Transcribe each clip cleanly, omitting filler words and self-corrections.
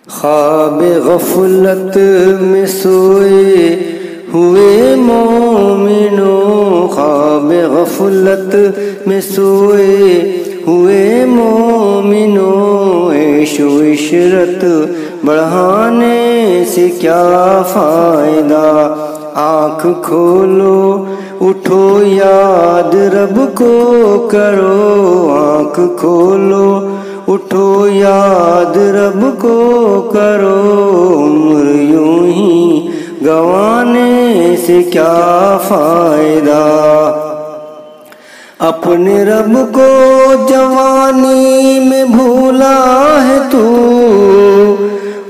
خواب غفلت میں سوئے ہوئے مومنوں، خواب غفلت میں سوئے ہوئے مومنوں، عیش و عشرت بڑھانے سے کیا فائدہ؟ آنکھ کھولو اٹھو یاد رب کو کرو، آنکھ کھولو اٹھو یاد رب کو کرو، عمر یوں ہی گنوانے سے کیا فائدہ؟ اپنے رب کو جوانی میں بھولا ہے تو،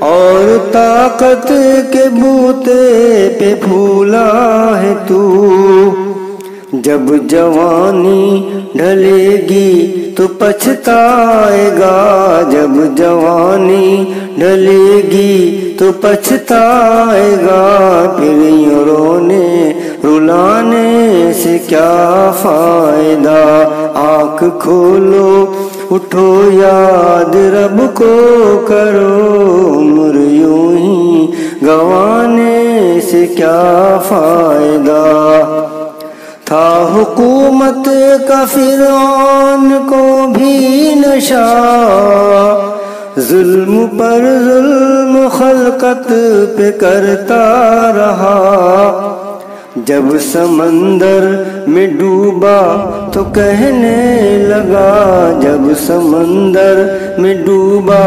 اور طاقت کے بوتے پہ پھولا ہے تو، جب جوانی ڈھلے گی تو پچھتائے گا، جب جوانی ڈھلے گی تو پچھتائے گا، پھر یوں رونے رلانے سے کیا فائدہ؟ آنکھ کھولو اٹھو یاد رب کو کرو، عمر یوں ہی گنوانے سے کیا فائدہ؟ تھا حکومت کا فرعون کو بھی نشہ، ظلم پر ظلم خلقت پہ کرتا رہا، جب سمندر میں ڈوبا تو کہنے لگا، جب سمندر میں ڈوبا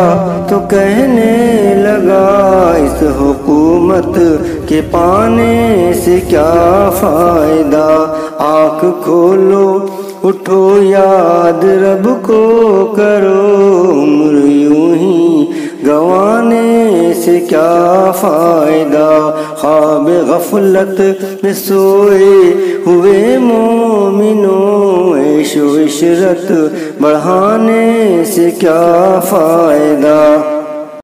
تو کہنے لگا، اس حکومت کے پانے سے کیا فائدہ؟ آنکھ کھولو اٹھو یاد رب کو کرو، عمر یوں ہی گنوانے سے کیا فائدہ؟ خواب غفلت میں سوئے ہوئے مومنوں، عیش و عشرت بڑھانے سے کیا فائدہ؟